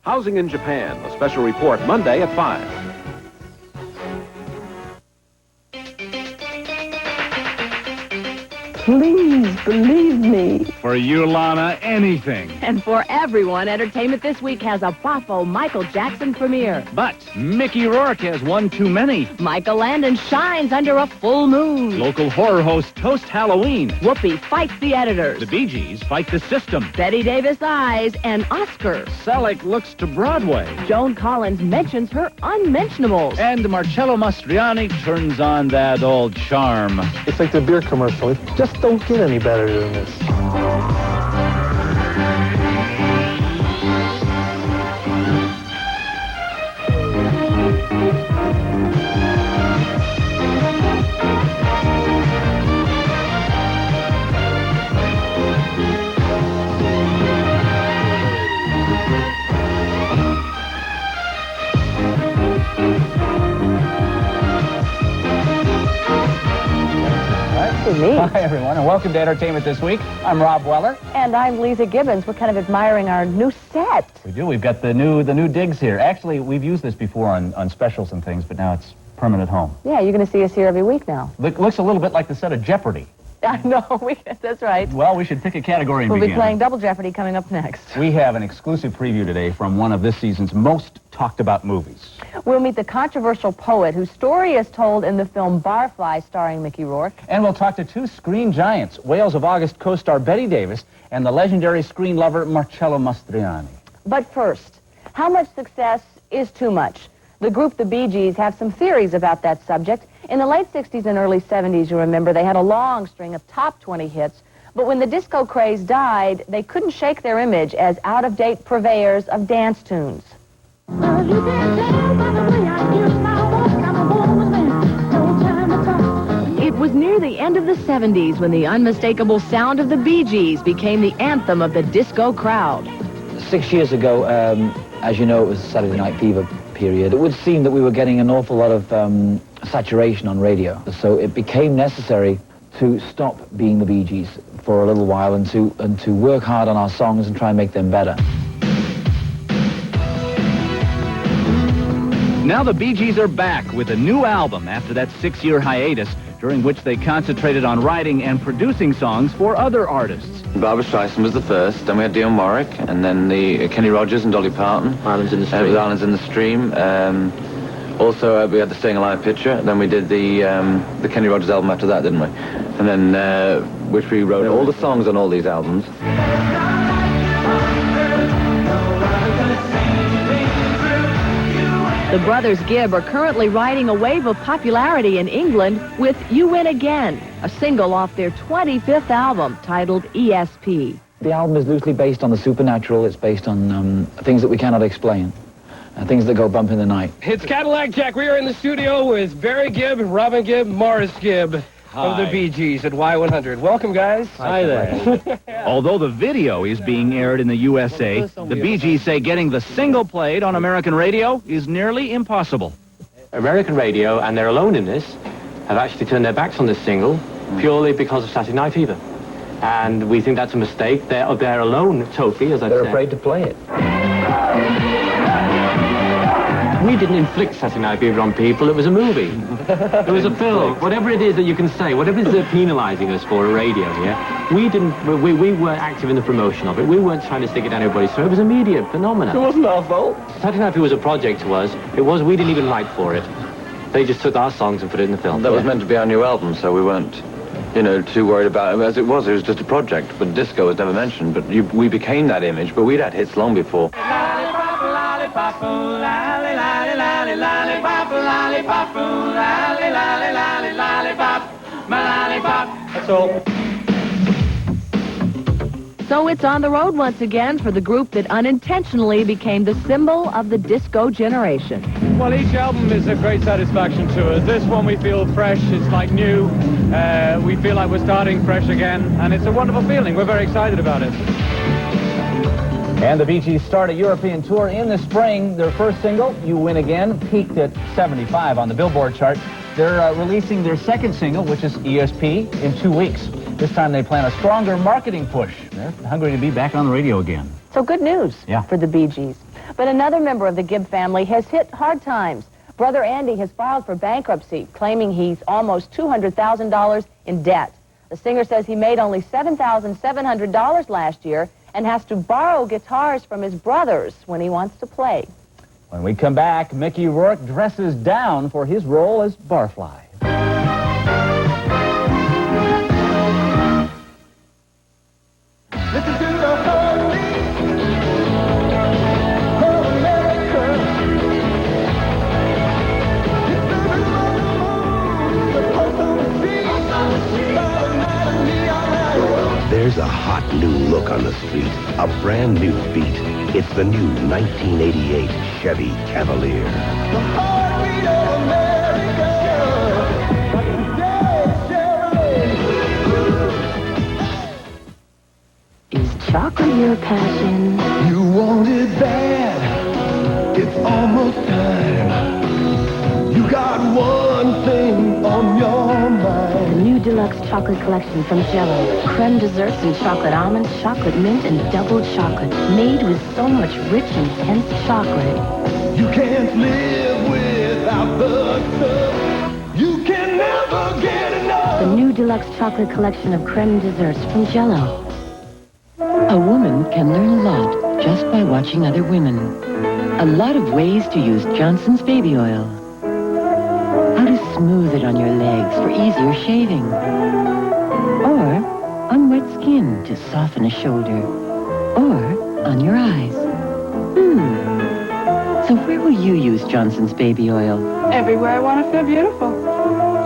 Housing in Japan, a special report Monday at 5. Please believe me. For you, Lana, anything. And for everyone, Entertainment This Week has a Boffo Michael Jackson premiere. But Mickey Rourke has one too many. Michael Landon shines under a full moon. Local horror host toast Halloween. Whoopi fights the editors. The Bee Gees fight the system. Bette Davis eyes and Oscar. Selleck looks to Broadway. Joan Collins mentions her unmentionables. And Marcello Mastroianni turns on that old charm. It's like the beer commercial. It just don't get any better than this. Hi, everyone, and welcome to Entertainment This Week. I'm Rob Weller. And I'm Lisa Gibbons. We're kind of admiring our new set. We do. We've got the new digs here. Actually, we've used this before on specials and things, but now it's permanent home. Yeah, you're going to see us here every week now. Looks a little bit like the set of Jeopardy. No, that's right. Well, we should pick a category and We'll begin. be playing Double Jeopardy coming up next. We have an exclusive preview today from one of this season's most talked about movies. We'll meet the controversial poet whose story is told in the film Barfly starring Mickey Rourke. And we'll talk to two screen giants, Whales of August co-star Bette Davis and the legendary screen lover Marcello Mastroianni. But first, how much success is too much? The group The Bee Gees have some theories about that subject. In the late 60s and early 70s, you remember, they had a long string of top 20 hits. But when the disco craze died, they couldn't shake their image as out-of-date purveyors of dance tunes. It was near the end of the 70s when the unmistakable sound of the Bee Gees became the anthem of the disco crowd. 6 years ago, as you know, it was the Saturday Night Fever period. It would seem that we were getting an awful lot of saturation on radio. So it became necessary to stop being the Bee Gees for a little while and to work hard on our songs and try and make them better. Now the Bee Gees are back with a new album after that 6-year hiatus, during which they concentrated on writing and producing songs for other artists. Barbra Streisand was the first, then we had Dionne Warwick, and then the Kenny Rogers and Dolly Parton. Islands in the Stream. Islands in the Stream. Also, we had the Staying Alive picture, then we did the Kenny Rogers album after that, didn't we? And then, which we wrote all the songs on all these albums. The brothers Gibb are currently riding a wave of popularity in England with You Win Again, a single off their 25th album titled ESP. The album is loosely based on the supernatural. It's based on things that we cannot explain, things that go bump in the night. It's Cadillac Jack. We are in the studio with Barry Gibb, Robin Gibb, Morris Gibb of the Bee Gees at Y100. Welcome, guys. Hi there. Although the video is being aired in the USA, the Bee Gees say getting the single played on American radio is nearly impossible. American radio, and they're alone in this, have actually turned their backs on this single purely because of Saturday Night Fever. And we think that's a mistake. They're alone totally, as I said. They're afraid to play it. We didn't inflict Saturday Night Fever on people. It was a movie. It was a film. Whatever it is that you can say, whatever it is they're penalizing us for a radio here, we weren't active in the promotion of it. We weren't trying to stick it down everybody's throat. It was a media phenomenon. It wasn't our fault. Saturday Night Fever was a project to us. We didn't even write for it. They just took our songs and put it in the film. That was meant to be our new album, so we weren't, too worried about it. As it was just a project. But disco was never mentioned. But we became that image, but we'd had hits long before. That's all. So it's on the road once again for the group that unintentionally became the symbol of the disco generation. Well, each album is a great satisfaction to us. This one we feel fresh, it's like new. We feel like we're starting fresh again, and it's a wonderful feeling. We're very excited about it. And the Bee Gees start a European tour in the spring. Their first single, You Win Again, peaked at 75 on the Billboard chart. They're releasing their second single, which is ESP, in 2 weeks. This time they plan a stronger marketing push. They're hungry to be back on the radio again. So good news for the Bee Gees. But But another member of the Gibb family has hit hard times. Brother Andy has filed for bankruptcy, claiming he's almost $200,000 in debt. The singer says he made only $7,700 last year and has to borrow guitars from his brothers when he wants to play. When we come back, Mickey Rourke dresses down for his role as Barfly. Listen to the heartbeat of America. It's the rhythm of the moon, the pulse on the street, by the night of neon lights. There's a hot new look on the street, a brand new beat. It's the new 1988 Chevy Cavalier. The heartbeat of America. Is chocolate your passion? You want it bad. It's almost time. You got one thing on your mind. The new deluxe chocolate collection from Jell-O. Creme desserts and chocolate almonds, chocolate mint, and double chocolate. Made with so much rich, intense chocolate. You can't live without the stuff. You can never get enough. The new deluxe chocolate collection of creme desserts from Jell-O. A woman can learn a lot just by watching other women. A lot of ways to use Johnson's baby oil. How to smooth it on your legs for easier shaving. Or on wet skin to soften a shoulder. Or on your eyes. So where will you use Johnson's baby oil? Everywhere I want to feel beautiful.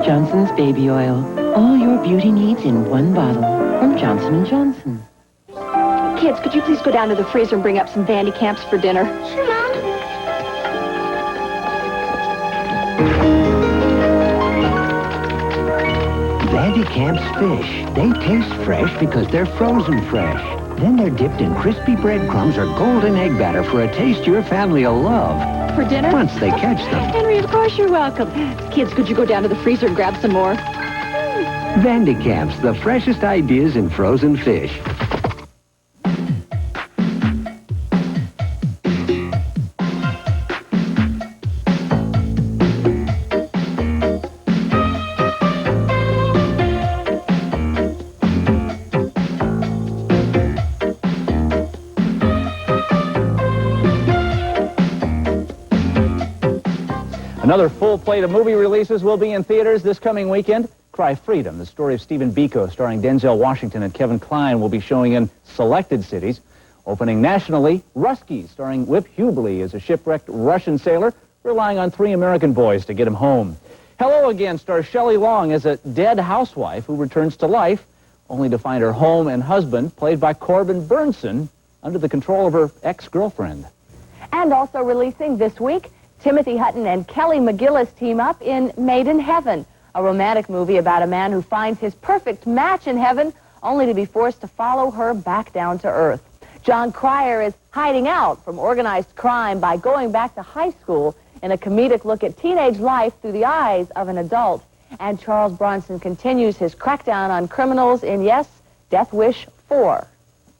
Johnson's baby oil. All your beauty needs in one bottle from Johnson & Johnson. Kids, could you please go down to the freezer and bring up some Vandy Camps for dinner? Sure, Mom. Vandy Camp's fish. They taste fresh because they're frozen fresh. Then they're dipped in crispy breadcrumbs or golden egg batter for a taste your family will love. For dinner? Once they catch them. Henry, of course you're welcome. Kids, could you go down to the freezer and grab some more? Vandy Camp's, the freshest ideas in frozen fish. Another full plate of movie releases will be in theaters this coming weekend. Cry Freedom, the story of Stephen Biko, starring Denzel Washington and Kevin Kline, will be showing in selected cities. Opening nationally, Rusky, starring Whip Hubley as a shipwrecked Russian sailor, relying on 3 American boys to get him home. Hello Again stars Shelley Long as a dead housewife who returns to life, only to find her home and husband, played by Corbin Burnson, under the control of her ex-girlfriend. And also releasing this week, Timothy Hutton and Kelly McGillis team up in Made in Heaven, a romantic movie about a man who finds his perfect match in heaven, only to be forced to follow her back down to earth. John Cryer is hiding out from organized crime by going back to high school in a comedic look at teenage life through the eyes of an adult. And Charles Bronson continues his crackdown on criminals in, yes, Death Wish 4.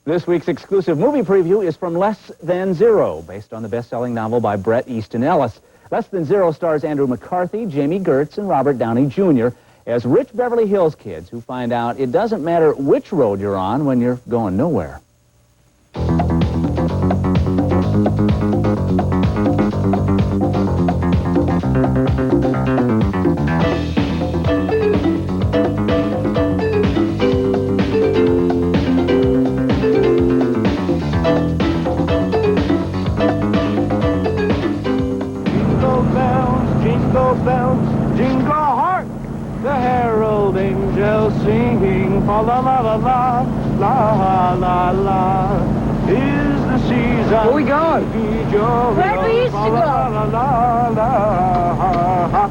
This week's exclusive movie preview is from Less Than Zero, based on the best-selling novel by Bret Easton Ellis. Less Than Zero stars Andrew McCarthy, Jamie Gertz, and Robert Downey Jr. as rich Beverly Hills kids who find out it doesn't matter which road you're on when you're going nowhere. Jingle hark, the herald angels singing, fa la la la la, la la la. Is the season? Where we going? Where we used to go. La la la la.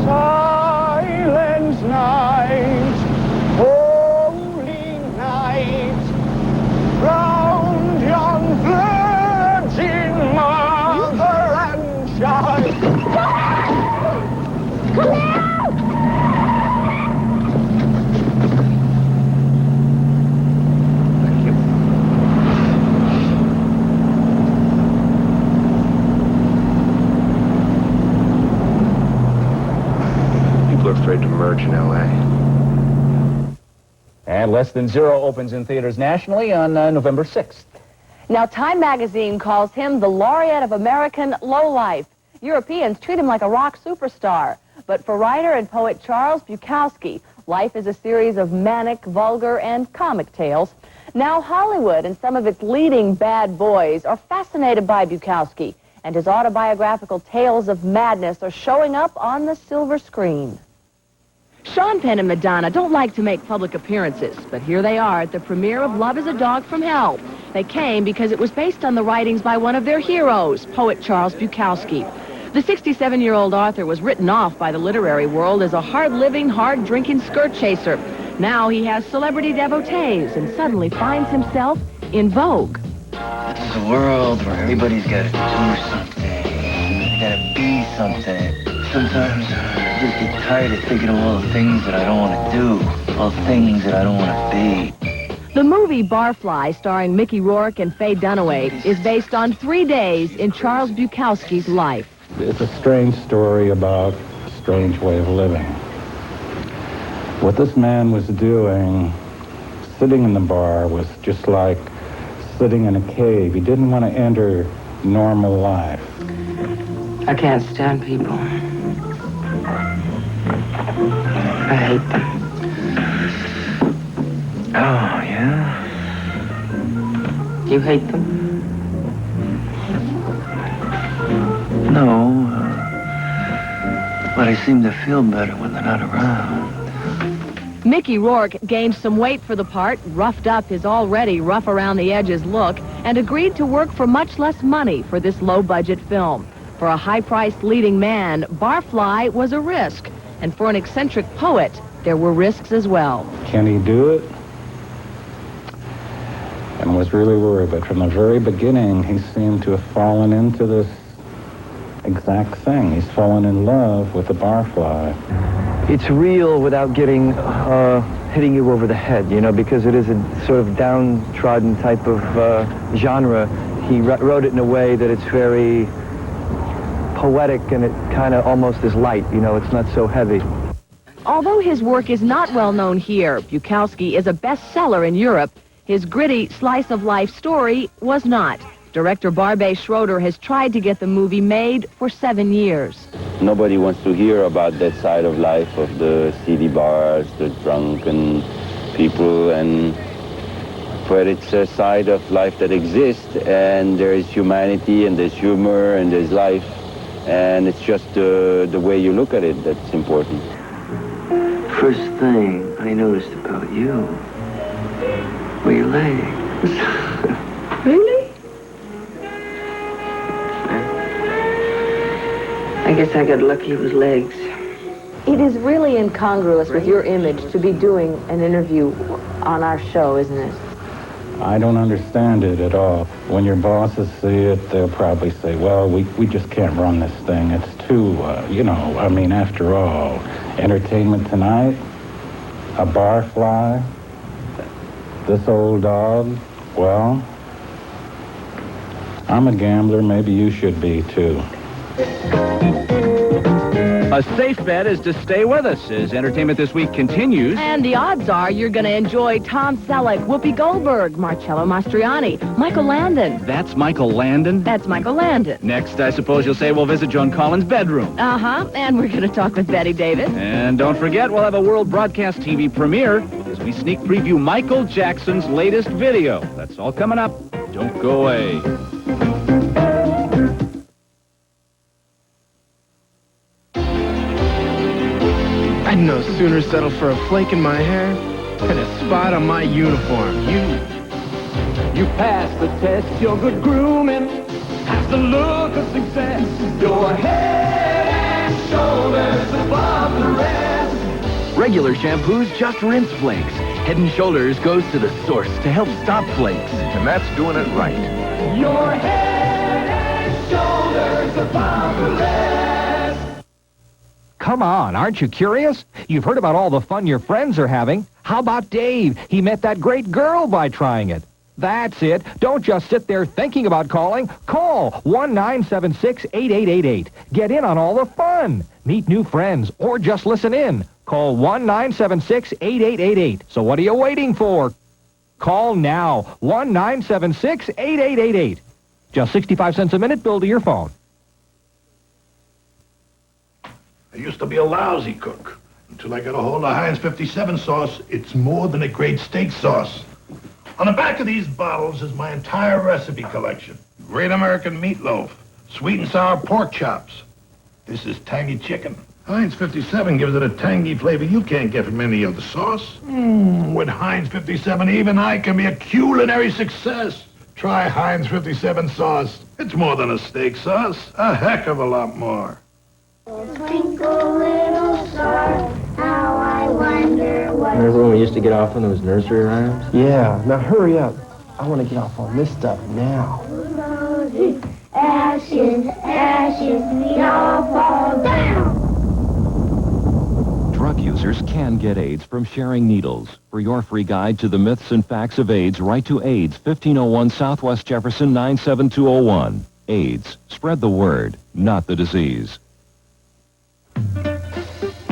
Silence night, holy night, round yon virgin mother and child. Come out! virgin L.A. And Less Than Zero opens in theaters nationally on November 6th. Now, Time magazine calls him the laureate of American lowlife. Europeans treat him like a rock superstar. But for writer and poet Charles Bukowski, life is a series of manic, vulgar, and comic tales. Now Hollywood and some of its leading bad boys are fascinated by Bukowski, and his autobiographical tales of madness are showing up on the silver screen. Sean Penn and Madonna don't like to make public appearances, but here they are at the premiere of Love is a Dog from Hell. They came because it was based on the writings by one of their heroes, poet Charles Bukowski. The 67-year-old author was written off by the literary world as a hard-living, hard-drinking skirt chaser. Now he has celebrity devotees and suddenly finds himself in vogue. This is a world where everybody's got to do something. They got to be something. Sometimes I just get tired of thinking of all the things that I don't want to do, all the things that I don't want to be. The movie Barfly, starring Mickey Rourke and Faye Dunaway, is based on 3 days in Charles Bukowski's life. It's a strange story about a strange way of living. What this man was doing, sitting in the bar, was just like sitting in a cave. He didn't want to enter normal life. I can't stand people. I hate them. Oh, yeah? You hate them? No, but I seem to feel better when they're not around. Mickey Rourke gained some weight for the part, roughed up his already rough-around-the-edges look, and agreed to work for much less money for this low-budget film. For a high-priced leading man, Barfly was a risk. And for an eccentric poet, there were risks as well. Can he do it? And was really worried, but from the very beginning, he seemed to have fallen into this exact thing. He's fallen in love with the barfly. It's real without getting, hitting you over the head, you know, because it is a sort of downtrodden type of genre. He wrote it in a way that it's very poetic and it kind of almost is light, you know, it's not so heavy. Although his work is not well known here, Bukowski is a bestseller in Europe. His gritty slice-of-life story was not. Director Barbet Schroeder has tried to get the movie made for 7 years. Nobody wants to hear about that side of life of the seedy bars, the drunken people, but it's a side of life that exists, and there is humanity, and there's humor, and there's life, and it's just the way you look at it that's important. First thing I noticed about you were your legs. Really? I guess I got lucky with legs. It is really incongruous with your image to be doing an interview on our show, isn't it? I don't understand it at all. When your bosses see it, they'll probably say, well, we just can't run this thing. It's too, I mean, after all, Entertainment Tonight, a barfly, this old dog, well, I'm a gambler. Maybe you should be, too. A safe bet is to stay with us as Entertainment This Week continues. And the odds are you're going to enjoy Tom Selleck, Whoopi Goldberg, Marcello Mastroianni, Michael Landon. That's Michael Landon? That's Michael Landon. Next, I suppose you'll say we'll visit Joan Collins' bedroom. Uh-huh, and we're going to talk with Bette Davis. And don't forget, we'll have a world broadcast TV premiere as we sneak preview Michael Jackson's latest video. That's all coming up. Don't go away. I'd no sooner settle for a flake in my hair than a spot on my uniform. You passed the test, you're good grooming, has the look of success. Your head and shoulders above the rest. Regular shampoos just rinse flakes. Head & Shoulders goes to the source to help stop flakes. And that's doing it right. Your head and shoulders above the rest. Come on, aren't you curious? You've heard about all the fun your friends are having. How about Dave? He met that great girl by trying it. That's it. Don't just sit there thinking about calling. Call 1-976-8888. Get in on all the fun. Meet new friends or just listen in. Call 1-976-8888. So what are you waiting for? Call now. 1-976-8888. Just 65 cents a minute billed to your phone. I used to be a lousy cook until I got a hold of Heinz 57 sauce. It's more than a great steak sauce. On the back of these bottles is my entire recipe collection. Great American meatloaf, sweet and sour pork chops. This is tangy chicken. Heinz 57 gives it a tangy flavor you can't get from any other sauce. With Heinz 57, even I can be a culinary success. Try Heinz 57 sauce. It's more than a steak sauce, a heck of a lot more. Twinkle, little star, how I wonder what... Remember when we used to get off on those nursery rhymes? Yeah, now hurry up. I want to get off on this stuff now. Roses, ashes, ashes, we all fall down. Drug users can get AIDS from sharing needles. For your free guide to the myths and facts of AIDS, write to AIDS, 1501 Southwest Jefferson 97201. AIDS. Spread the word, not the disease.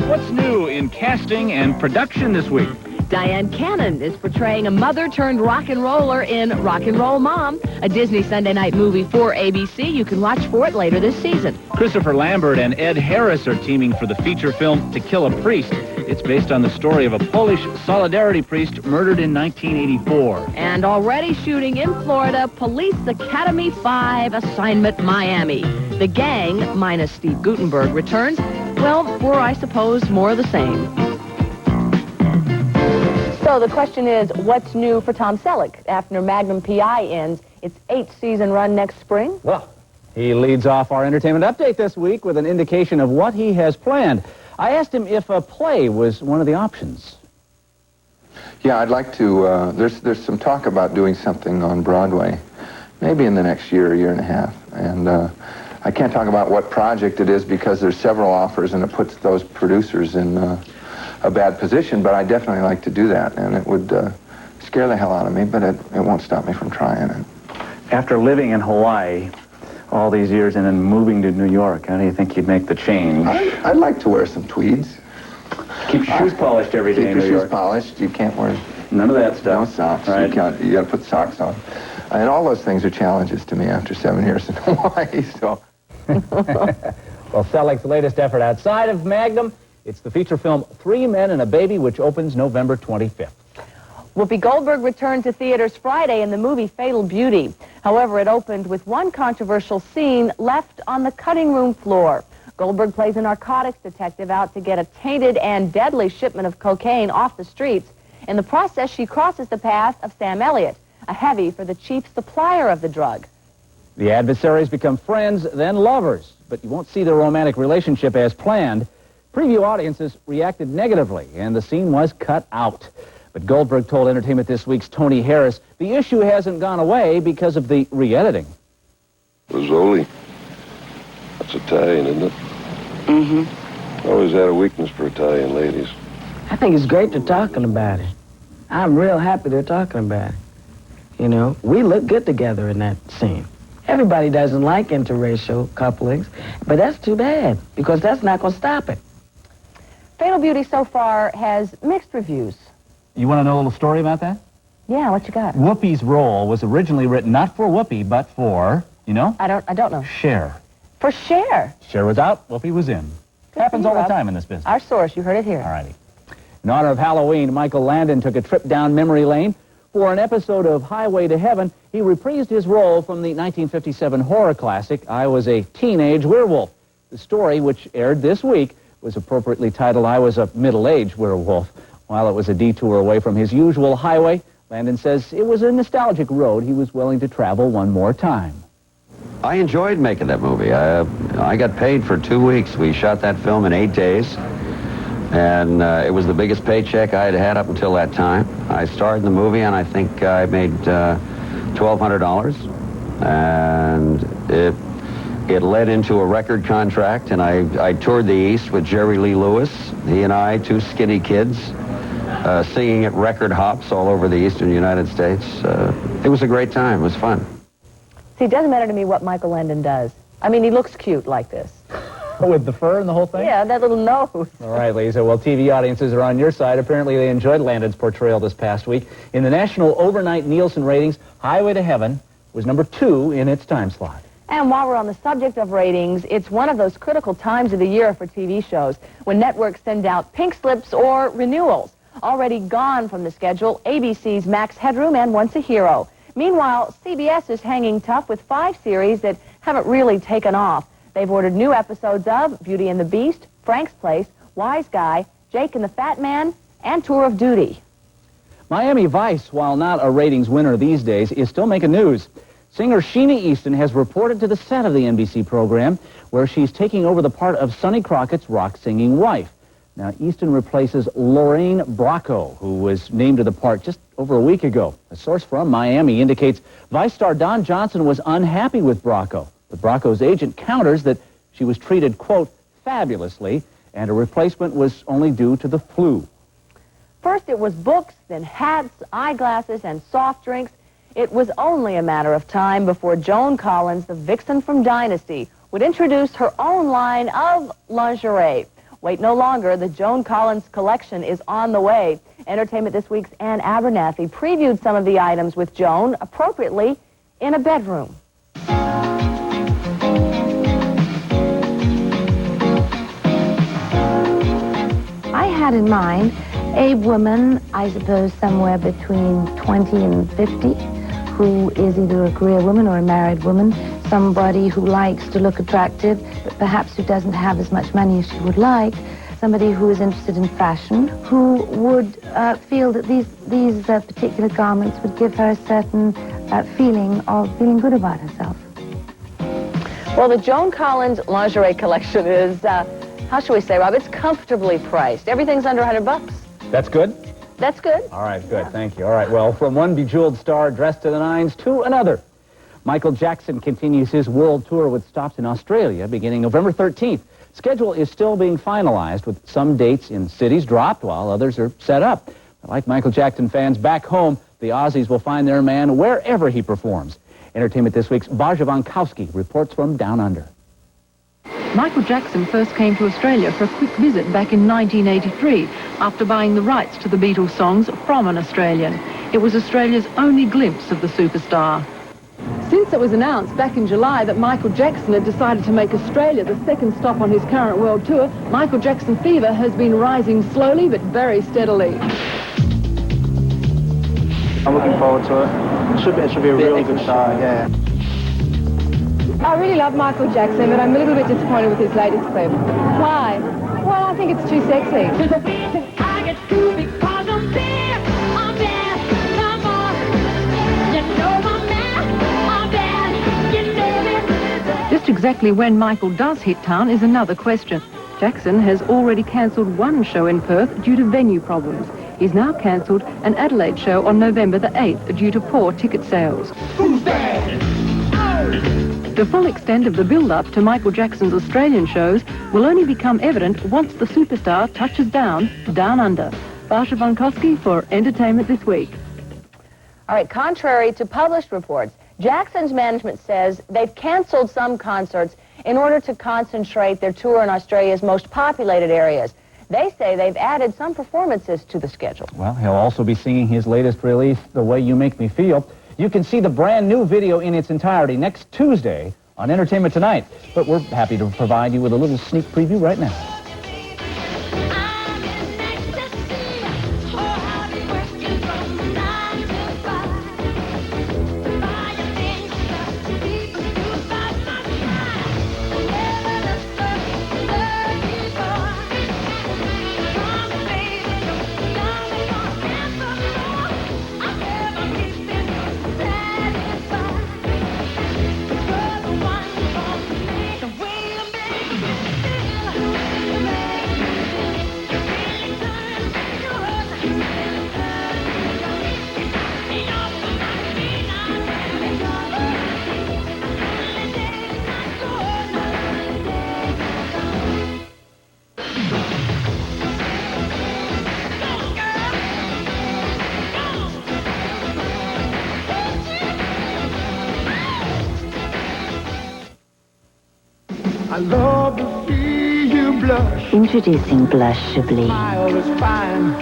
What's new in casting and production this week? Diane Cannon is portraying a mother turned rock and roller in Rock and Roll Mom, a Disney Sunday night movie for ABC. You can watch for it later this season. Christopher Lambert and Ed Harris are teaming for the feature film To Kill a Priest. It's based on the story of a Polish Solidarity priest murdered in 1984. And already shooting in Florida, Police Academy 5, Assignment Miami. The gang, minus Steve Guttenberg, returns, well, for, I suppose, more of the same. So the question is, what's new for Tom Selleck after Magnum P.I. ends its 8-season run next spring? Well, he leads off our entertainment update this week with an indication of what he has planned. I asked him if a play was one of the options. Yeah, I'd like to, there's some talk about doing something on Broadway, maybe in the next year and a half. And I can't talk about what project it is because there's several offers and it puts those producers in a bad position, but I definitely like to do that. And it would scare the hell out of me, but it won't stop me from trying it. After living in Hawaii all these years and then moving to New York, how do you think you'd make the change? I'd like to wear some tweeds. Keep your shoes polished every day in New York. Keep your shoes polished. You can't wear... None of that stuff. No socks. Right. You got to put socks on. And all those things are challenges to me after 7 years in Hawaii, so... Well, Selleck's latest effort outside of Magnum, it's the feature film 3 Men and a Baby, which opens November 25th. Whoopi Goldberg returned to theaters Friday in the movie Fatal Beauty. However, it opened with one controversial scene left on the cutting room floor. Goldberg plays a narcotics detective out to get a tainted and deadly shipment of cocaine off the streets. In the process, she crosses the path of Sam Elliott, a heavy for the chief supplier of the drug. The adversaries become friends, then lovers, but you won't see their romantic relationship as planned. Preview audiences reacted negatively, and the scene was cut out. But Goldberg told Entertainment This Week's Tony Harris the issue hasn't gone away because of the re-editing. Rizzoli. That's Italian, isn't it? Mm-hmm. I always had a weakness for Italian ladies. I think it's great they're talking about it. I'm real happy they're talking about it. You know, we look good together in that scene. Everybody doesn't like interracial couplings, but that's too bad, because that's not going to stop it. Fatal Beauty so far has mixed reviews. You want to know a little story about that? Yeah, what you got? Whoopi's role was originally written not for Whoopi, but for, you know? I don't know. Cher. For Cher. Cher was out, Whoopi was in. Happens all the time in this business. Our source, you heard it here. All righty. In honor of Halloween, Michael Landon took a trip down memory lane. For an episode of Highway to Heaven, he reprised his role from the 1957 horror classic, I Was a Teenage Werewolf. The story, which aired this week, was appropriately titled I Was a Middle-Aged Werewolf. While it was a detour away from his usual highway, Landon says it was a nostalgic road he was willing to travel one more time. I enjoyed making that movie. I got paid for 2 weeks. We shot that film in 8 days. And it was the biggest paycheck I had had up until that time. I starred in the movie, and I think I made $1,200. And it led into a record contract, and I toured the East with Jerry Lee Lewis. He and I, 2 skinny kids, singing at record hops all over the eastern United States. It was a great time. It was fun. See, it doesn't matter to me what Michael Landon does. I mean, he looks cute like this. With the fur and the whole thing? Yeah, that little nose. All right, Lisa. Well, TV audiences are on your side. Apparently, they enjoyed Landon's portrayal this past week. In the national overnight Nielsen ratings, Highway to Heaven was number 2 in its time slot. And while we're on the subject of ratings, it's one of those critical times of the year for TV shows when networks send out pink slips or renewals. Already gone from the schedule, ABC's Max Headroom and Once a Hero. Meanwhile, CBS is hanging tough with 5 series that haven't really taken off. They've ordered new episodes of Beauty and the Beast, Frank's Place, Wise Guy, Jake and the Fat Man, and Tour of Duty. Miami Vice, while not a ratings winner these days, is still making news. Singer Sheena Easton has reported to the set of the NBC program, where she's taking over the part of Sonny Crockett's rock-singing wife. Now, Easton replaces Lorraine Bracco, who was named to the part just over a week ago. A source from Miami indicates Vice star Don Johnson was unhappy with Bracco. But Bracco's agent counters that she was treated, quote, fabulously, and a replacement was only due to the flu. First it was books, then hats, eyeglasses, and soft drinks. It was only a matter of time before Joan Collins, the vixen from Dynasty, would introduce her own line of lingerie. Wait no longer, the Joan Collins collection is on the way. Entertainment This Week's Ann Abernathy previewed some of the items with Joan, appropriately, in a bedroom. I had in mind a woman, I suppose, somewhere between 20 and 50, who is either a career woman or a married woman, somebody who likes to look attractive, but perhaps who doesn't have as much money as she would like, somebody who is interested in fashion, who would feel that these particular garments would give her a certain feeling of feeling good about herself. Well, the Joan Collins lingerie collection is, how shall we say, Rob, it's comfortably priced. Everything's under $100. That's good? That's good. All right, good. Thank you. All right, well, from one bejeweled star dressed to the nines to another. Michael Jackson continues his world tour with stops in Australia beginning November 13th. Schedule is still being finalized with some dates in cities dropped while others are set up. But like Michael Jackson fans back home, the Aussies will find their man wherever he performs. Entertainment This Week's Baja Bukowski reports from Down Under. Michael Jackson first came to Australia for a quick visit back in 1983 after buying the rights to the Beatles songs from an Australian. It was Australia's only glimpse of the superstar. Since it was announced back in July that Michael Jackson had decided to make Australia the second stop on his current world tour, Michael Jackson fever has been rising slowly but very steadily. I'm looking forward to it. It should be a really good start, yeah. I really love Michael Jackson, but I'm a little bit disappointed with his latest clip. Why? Well, I think it's too sexy. Just exactly when Michael does hit town is another question. Jackson has already cancelled one show in Perth due to venue problems. He's now cancelled an Adelaide show on November the 8th due to poor ticket sales. Who's that? The full extent of the build-up to Michael Jackson's Australian shows will only become evident once the superstar touches down under. Barsha Bukowski for Entertainment This Week. All right, contrary to published reports, Jackson's management says they've canceled some concerts in order to concentrate their tour in Australia's most populated areas. They say they've added some performances to the schedule. Well, he'll also be singing his latest release, The Way You Make Me Feel. You can see the brand new video in its entirety next Tuesday on Entertainment Tonight. But we're happy to provide you with a little sneak preview right now. I love the feel blush. Introducing Blush Chablis. Smile is fine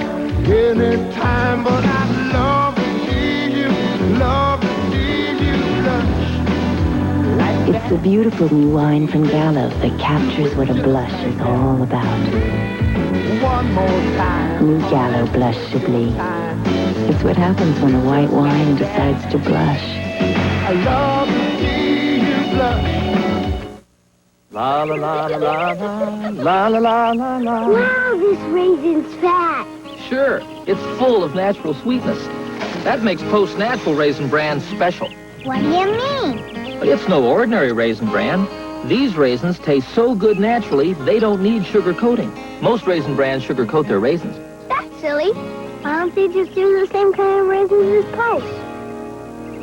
anytime, but I love to see you, love to see you blush. It's a beautiful new wine from Gallo that captures what a blush is all about. One more time. New Gallo Blush Chablis. It's what happens when a white wine decides to blush. I love to see you blush. La la la la la la la la la la. Wow, this raisin's fat. Sure, it's full of natural sweetness. That makes Post Natural Raisin Bran special. What do you mean? But it's no ordinary Raisin Bran. These raisins taste so good naturally, they don't need sugar coating. Most Raisin Brans sugar coat their raisins. That's silly. Why don't they just use the same kind of raisins as Post?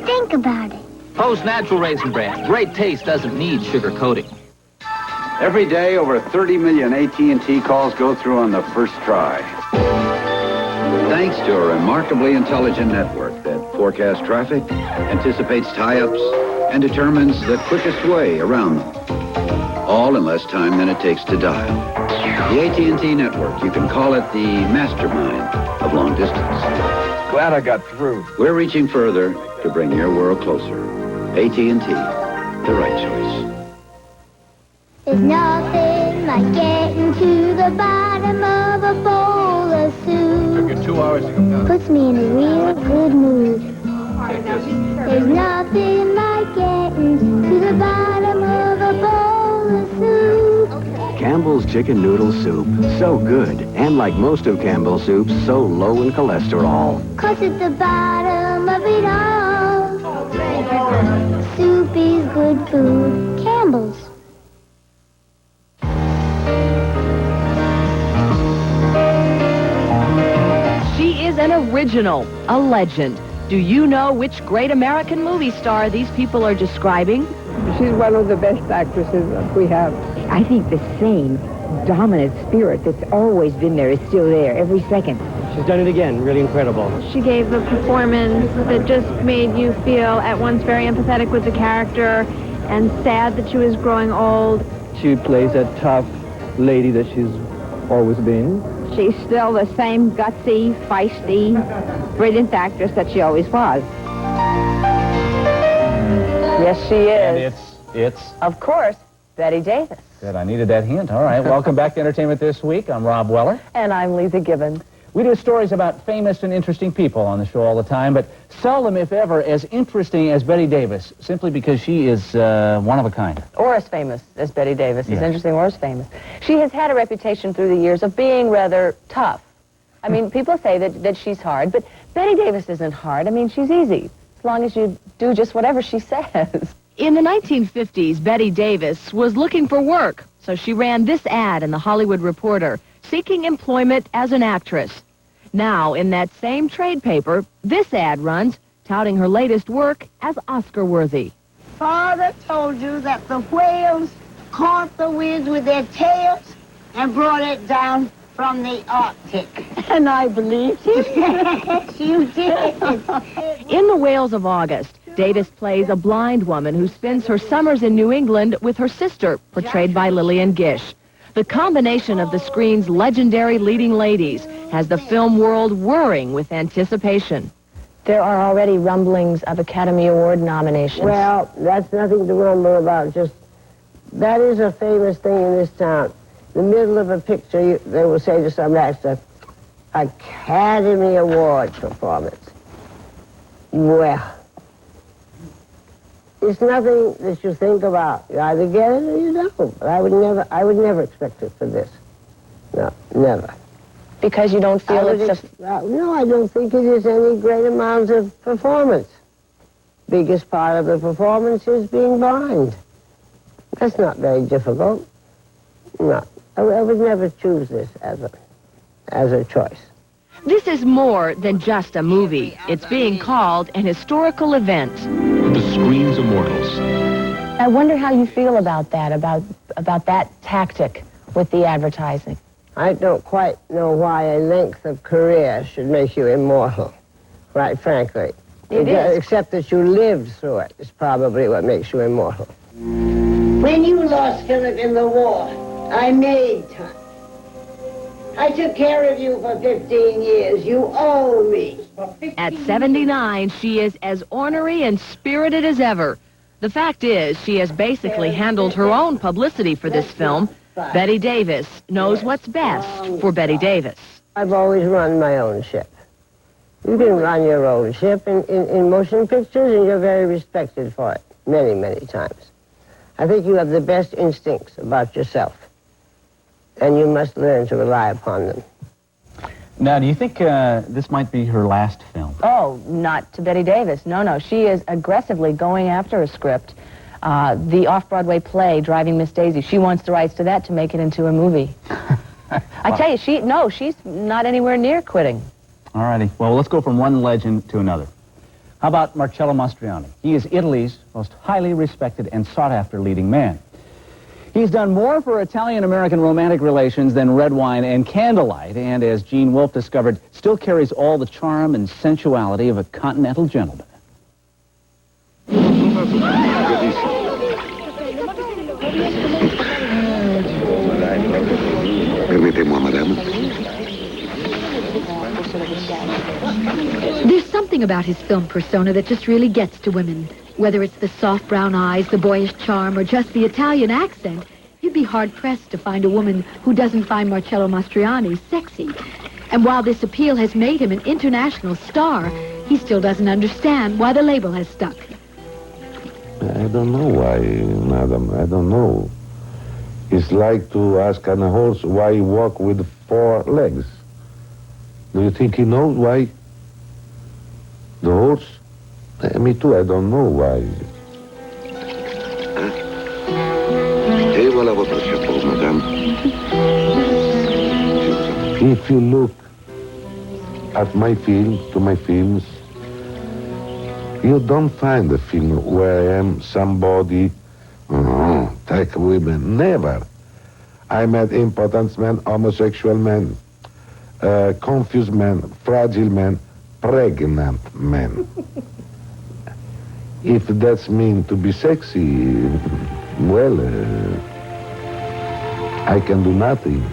Think about it. Post Natural Raisin Bran. Great taste doesn't need sugar coating. Every day, over 30 million AT&T calls go through on the first try. Thanks to a remarkably intelligent network that forecasts traffic, anticipates tie-ups, and determines the quickest way around them. All in less time than it takes to dial. The AT&T network, you can call it the mastermind of long distance. Glad I got through. We're reaching further to bring your world closer. AT&T, the right choice. There's nothing like getting to the bottom of a bowl of soup. Took you 2 hours to come down. Puts me in a real good mood. There's nothing like getting to the bottom of a bowl of soup. Campbell's Chicken Noodle Soup. So good. And like most of Campbell's soups, so low in cholesterol. 'Cause at the bottom of it all, soup is good food. Campbell's. She is an original, a legend. Do you know which great American movie star these people are describing? She's one of the best actresses that we have. I think the same dominant spirit that's always been there is still there every second. She's done it again. Really incredible. She gave a performance that just made you feel at once very empathetic with the character and sad that she was growing old. She plays a tough lady that she's always been. She's still the same gutsy, feisty, brilliant actress that she always was. Yes, she is. And it's... Of course, Bette Davis. Good, I needed that hint. All right, welcome back to Entertainment This Week. I'm Rob Weller. And I'm Lisa Gibbons. We do stories about famous and interesting people on the show all the time, but seldom, if ever, as interesting as Bette Davis, simply because she is one of a kind. Or as famous as Bette Davis. Yes. As interesting or as famous. She has had a reputation through the years of being rather tough. I mean, people say that she's hard, but Bette Davis isn't hard. I mean, she's easy, as long as you do just whatever she says. In the 1950s, Bette Davis was looking for work, so she ran this ad in the Hollywood Reporter, seeking employment as an actress. Now, in that same trade paper, this ad runs, touting her latest work as Oscar-worthy. Father told you that the whales caught the wind with their tails and brought it down from the Arctic. And I believed him. Yes, you did. In The Whales of August, Davis plays a blind woman who spends her summers in New England with her sister, portrayed by Lillian Gish. The combination of the screen's legendary leading ladies has the film world whirring with anticipation. There are already rumblings of Academy Award nominations. Well, that's nothing to rumble about. Just, that is a famous thing in this town. In the middle of a picture, they will say to some actor, Academy Award performance. Well, it's nothing that you think about. You either get it or you don't. But I would never expect it for this. No, never. Because you don't feel it's no, I don't think it is any great amount of performance. Biggest part of the performance is being blind. That's not very difficult. No, I would never choose this as a choice. This is more than just a movie. It's being called an historical event. The Screen's Immortals. I wonder how you feel about that, about that tactic with the advertising. I don't quite know why a length of career should make you immortal, quite frankly. It is. Except that you lived through it is probably what makes you immortal. When you lost Philip in the war, I made time. I took care of you for 15 years. You owe me. At 79, she is as ornery and spirited as ever. The fact is, she has basically handled her own publicity for this film. Bette Davis knows what's best for Bette Davis. I've always run my own ship. You can run your own ship in motion pictures, and you're very respected for it, many, many times. I think you have the best instincts about yourself, and you must learn to rely upon them. Now, do you think this might be her last film? Oh, not to Bette Davis. No. She is aggressively going after a script. The off-Broadway play, Driving Miss Daisy. She wants the rights to that to make it into a movie. I tell you, she's not anywhere near quitting. All righty. Well, let's go from one legend to another. How about Marcello Mastroianni? He is Italy's most highly respected and sought-after leading man. He's done more for Italian-American romantic relations than Red Wine and Candlelight, and as Gene Wolfe discovered, still carries all the charm and sensuality of a continental gentleman. Permettez-moi, madame. There's something about his film persona that just really gets to women. Whether it's the soft brown eyes, the boyish charm, or just the Italian accent, you'd be hard-pressed to find a woman who doesn't find Marcello Mastroianni sexy. And while this appeal has made him an international star, he still doesn't understand why the label has stuck. I don't know why, madam. I don't know. It's like to ask on a horse why he walks with 4 legs. Do you think he knows why? The horse? Me too, I don't know why. Et voilà votre chapeau, madame. If you look at my films, you don't find a film where I am somebody, take women, never. I met impotent men, homosexual men, confused men, fragile men, pregnant men. If that's mean to be sexy, well, I can do nothing.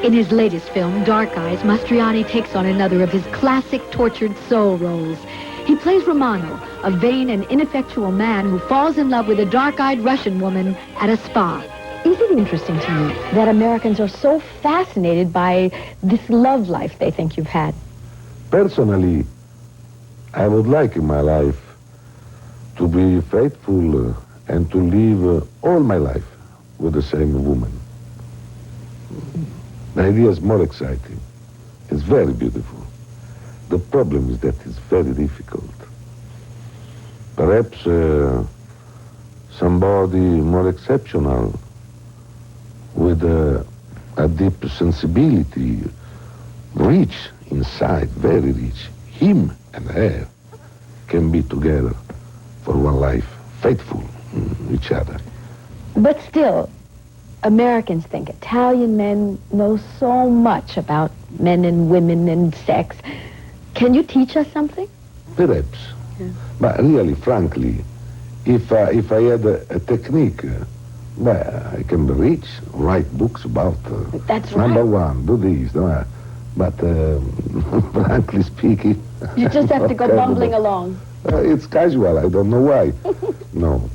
In his latest film, Dark Eyes, Mastroianni takes on another of his classic tortured soul roles. He plays Romano, a vain and ineffectual man who falls in love with a dark-eyed Russian woman at a spa. Is it interesting to you that Americans are so fascinated by this love life they think you've had? Personally, I would like in my life to be faithful and to live all my life with the same woman. The idea is more exciting. It's very beautiful. The problem is that it's very difficult. Perhaps somebody more exceptional with a deep sensibility, rich inside, very rich. Him and her can be together for one life, faithful each other. But still, Americans think Italian men know so much about men and women and sex. Can you teach us something? Perhaps. Yeah. But really, frankly, if I had a technique, I can be rich, write books about That's number right. 1, do this, but frankly speaking... You just have to go bumbling along. It's casual, I don't know why. No.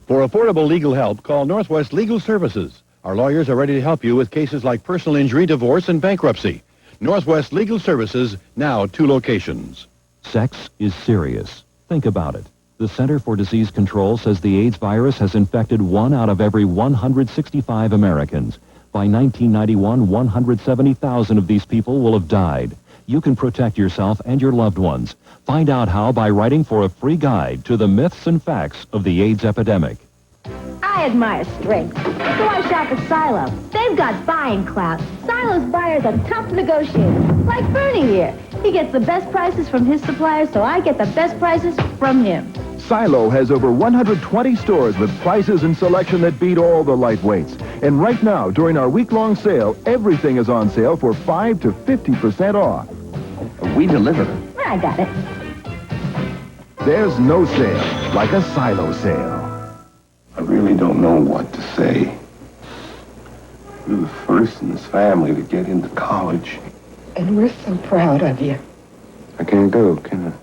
For affordable legal help, call Northwest Legal Services. Our lawyers are ready to help you with cases like personal injury, divorce, and bankruptcy. Northwest Legal Services, now 2 locations. Sex is serious. Think about it. The Center for Disease Control says the AIDS virus has infected 1 out of every 165 Americans. By 1991, 170,000 of these people will have died. You can protect yourself and your loved ones. Find out how by writing for a free guide to the myths and facts of the AIDS epidemic. I admire strength, so I shop at Silo. They've got buying clout. Silo's buyers are tough negotiators, like Bernie here. He gets the best prices from his suppliers, so I get the best prices from him. Silo has over 120 stores with prices and selection that beat all the lightweights. And right now, during our week-long sale, everything is on sale for 5 to 50% off. We deliver. I got it. There's no sale like a silo sale. I really don't know what to say. You're the first in this family to get into college. And we're so proud of you. I can't go, can I?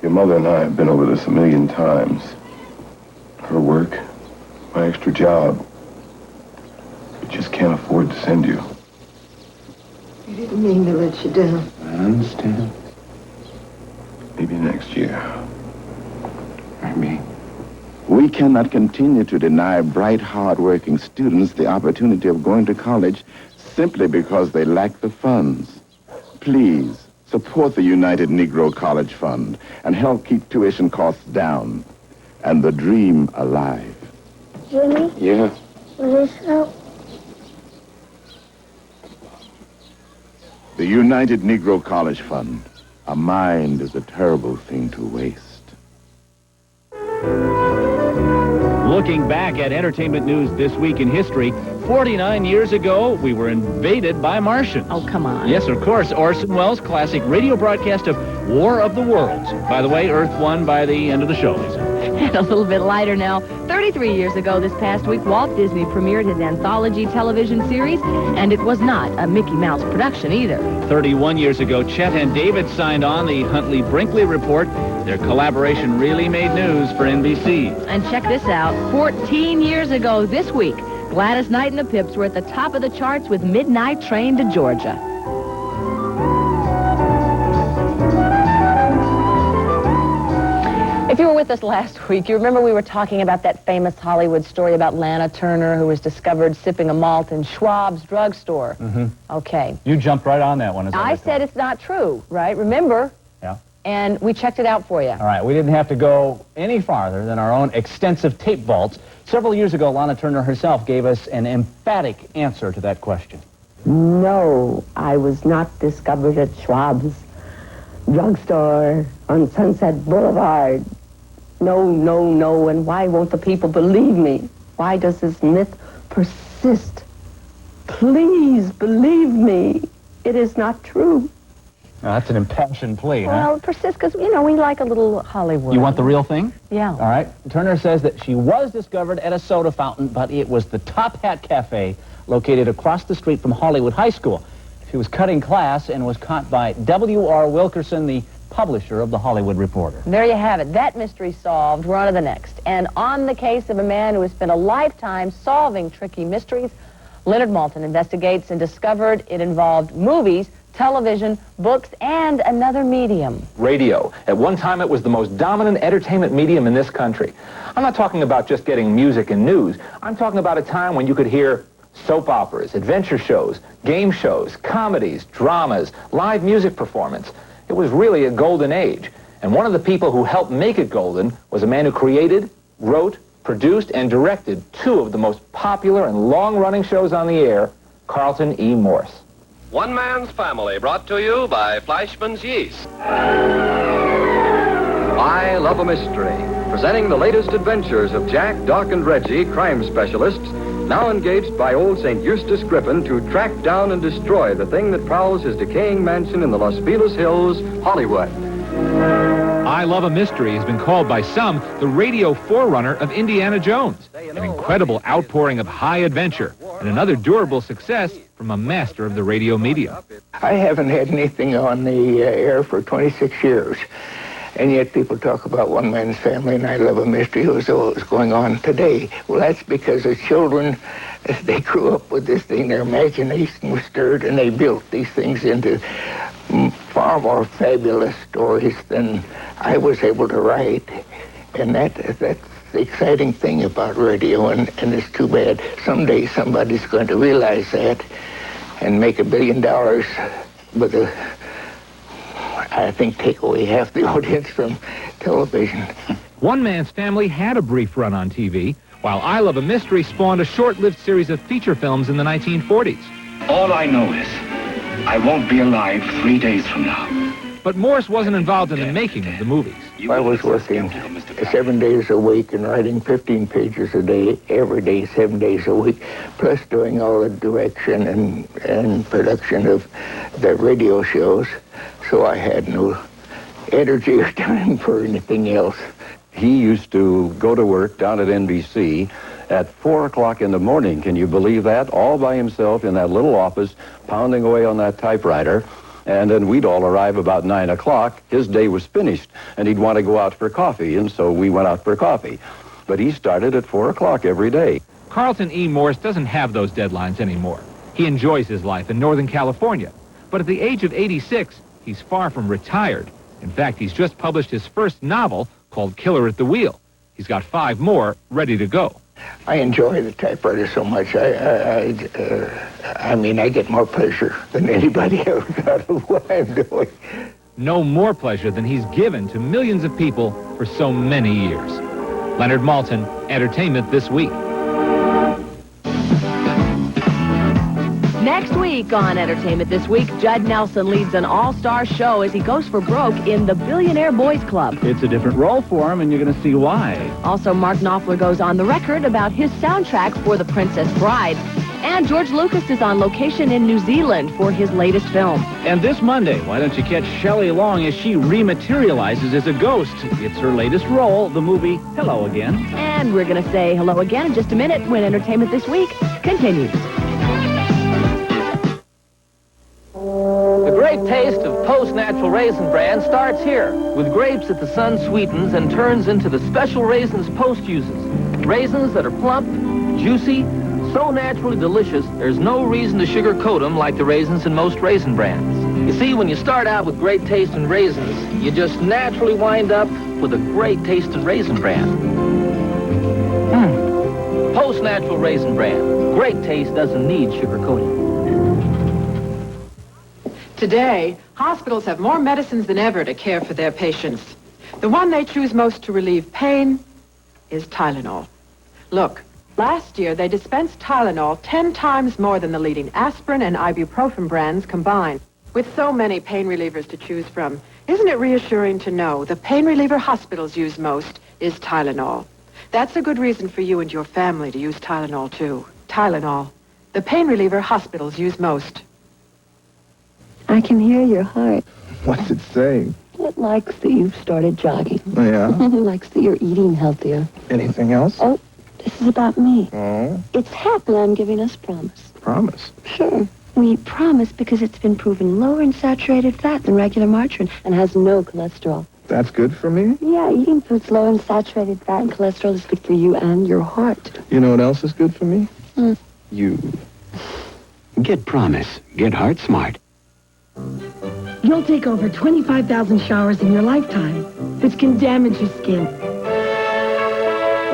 Your mother and I have been over this a million times. Her work, my extra job. We just can't afford to send you. We didn't mean to let you down. I understand. Maybe next year. Maybe. We cannot continue to deny bright, hard-working students the opportunity of going to college simply because they lack the funds. Please, support the United Negro College Fund and help keep tuition costs down and the dream alive. Jimmy? Yeah? Will this help? The United Negro College Fund. A mind is a terrible thing to waste. Looking back at entertainment news this week in history, 49 years ago, we were invaded by Martians. Oh, come on. Yes, of course, Orson Welles' classic radio broadcast of War of the Worlds. By the way, Earth won by the end of the show, Lisa. And a little bit lighter now. 33 years ago this past week, Walt Disney premiered his anthology television series, and it was not a Mickey Mouse production either. 31 years ago, Chet and David signed on the Huntley-Brinkley Report. Their collaboration really made news for NBC. And check this out. 14 years ago this week, Gladys Knight and the Pips were at the top of the charts with Midnight Train to Georgia. If you were with us last week, you remember we were talking about that famous Hollywood story about Lana Turner, who was discovered sipping a malt in Schwab's drugstore. Mm-hmm. Okay. You jumped right on that one. I said it's not true, right? Remember? Yeah. And we checked it out for you. All right, we didn't have to go any farther than our own extensive tape vaults. Several years ago, Lana Turner herself gave us an emphatic answer to that question. No, I was not discovered at Schwab's drugstore on Sunset Boulevard. No, no, no, and why won't the people believe me? Why does this myth persist? Please believe me. It is not true. Now, that's an impassioned plea, huh? Well, it persists because, you know, we like a little Hollywood. You want the real thing? Yeah. All right. Turner says that she was discovered at a soda fountain, but it was the Top Hat Cafe located across the street from Hollywood High School. She was cutting class and was caught by W.R. Wilkerson, the publisher of the Hollywood Reporter. There you have it. That mystery solved. We're on to the next. And on the case of a man who has spent a lifetime solving tricky mysteries, Leonard Maltin investigates and discovered it involved movies, television, books, and another medium. Radio. At one time, it was the most dominant entertainment medium in this country. I'm not talking about just getting music and news. I'm talking about a time when you could hear soap operas, adventure shows, game shows, comedies, dramas, live music performance. It was really a golden age. And one of the people who helped make it golden was a man who created, wrote, produced, and directed two of the most popular and long-running shows on the air, Carlton E. Morse. One Man's Family, brought to you by Fleischmann's Yeast. I Love a Mystery, presenting the latest adventures of Jack, Doc, and Reggie, crime specialists, now engaged by old St. Eustace Griffin to track down and destroy the thing that prowls his decaying mansion in the Los Feliz Hills, Hollywood. I Love a Mystery has been called by some the radio forerunner of Indiana Jones, an incredible outpouring of high adventure, and another durable success from a master of the radio medium. I haven't had anything on the air for 26 years, and yet people talk about One Man's Family and I Love a Mystery as though it was going on today. Well, that's because the children, as they grew up with this thing, their imagination was stirred, and they built these things into far more fabulous stories than I was able to write. And that's the exciting thing about radio, and it's too bad. Someday somebody's going to realize that and make $1 billion with I think, take away half the audience from television. One Man's Family had a brief run on TV, while I Love a Mystery spawned a short-lived series of feature films in the 1940s. All I know is I won't be alive 3 days from now. But Morse wasn't involved in the making of the movies. I was working 7 days a week and writing 15 pages a day, every day, 7 days a week, plus doing all the direction and production of the radio shows. So I had no energy or time for anything else. He used to go to work down at NBC at 4 o'clock in the morning. Can you believe that? All by himself in that little office, pounding away on that typewriter. And then we'd all arrive about 9 o'clock. His day was finished, and he'd want to go out for coffee, and so we went out for coffee. But he started at 4 o'clock every day. Carlton E. Morse doesn't have those deadlines anymore. He enjoys his life in Northern California. But at the age of 86, he's far from retired. In fact, he's just published his first novel called Killer at the Wheel. He's got 5 more ready to go. I enjoy the typewriter so much. I mean, I get more pleasure than anybody else out of what I'm doing. No more pleasure than he's given to millions of people for so many years. Leonard Maltin, Entertainment This Week. Next week on Entertainment This Week, Judd Nelson leads an all-star show as he goes for broke in the Billionaire Boys Club. It's a different role for him, and you're going to see why. Also, Mark Knopfler goes on the record about his soundtrack for The Princess Bride. And George Lucas is on location in New Zealand for his latest film. And this Monday, why don't you catch Shelley Long as she rematerializes as a ghost? It's her latest role, the movie Hello Again. And we're going to say hello again in just a minute when Entertainment This Week continues. The great taste of Post-Natural Raisin Bran starts here, with grapes that the sun sweetens and turns into the special raisins Post uses. Raisins that are plump, juicy, so naturally delicious, there's no reason to sugarcoat them like the raisins in most raisin brands. You see, when you start out with great taste in raisins, you just naturally wind up with a great taste in Raisin Bran. Post-Natural Raisin Bran. Great taste doesn't need sugarcoating. Today, hospitals have more medicines than ever to care for their patients. The one they choose most to relieve pain is Tylenol. Look, last year they dispensed Tylenol 10 times more than the leading aspirin and ibuprofen brands combined. With so many pain relievers to choose from, isn't it reassuring to know the pain reliever hospitals use most is Tylenol? That's a good reason for you and your family to use Tylenol, too. Tylenol, the pain reliever hospitals use most. I can hear your heart. What's it saying? It likes that you've started jogging. Oh, yeah? It likes that you're eating healthier. Anything else? Oh, this is about me. Oh? It's happy I'm giving us promise. Promise? Sure. We promise because it's been proven lower in saturated fat than regular margarine and has no cholesterol. That's good for me? Yeah, eating foods low in saturated fat and cholesterol is good for you and your heart. You know what else is good for me? You. Get Promise. Get Heart Smart. You'll take over 25,000 showers in your lifetime, which can damage your skin.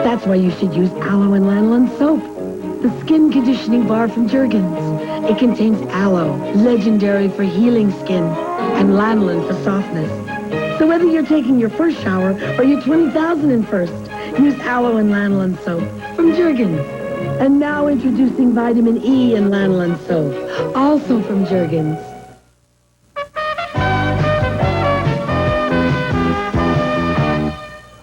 That's why you should use aloe and lanolin soap, the skin conditioning bar from Jergens. It contains aloe, legendary for healing skin, and lanolin for softness. So whether you're taking your first shower or your 20,001st, use aloe and lanolin soap from Jergens. And now introducing vitamin E and lanolin soap, also from Jergens.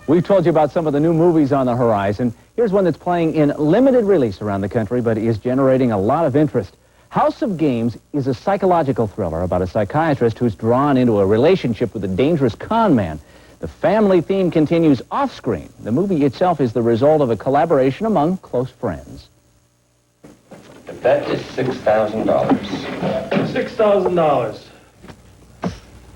We've told you about some of the new movies on the horizon. Here's one that's playing in limited release around the country, but is generating a lot of interest. House of Games is a psychological thriller about a psychiatrist who's drawn into a relationship with a dangerous con man. The family theme continues off-screen. The movie itself is the result of a collaboration among close friends. The bet is $6,000. $6,000.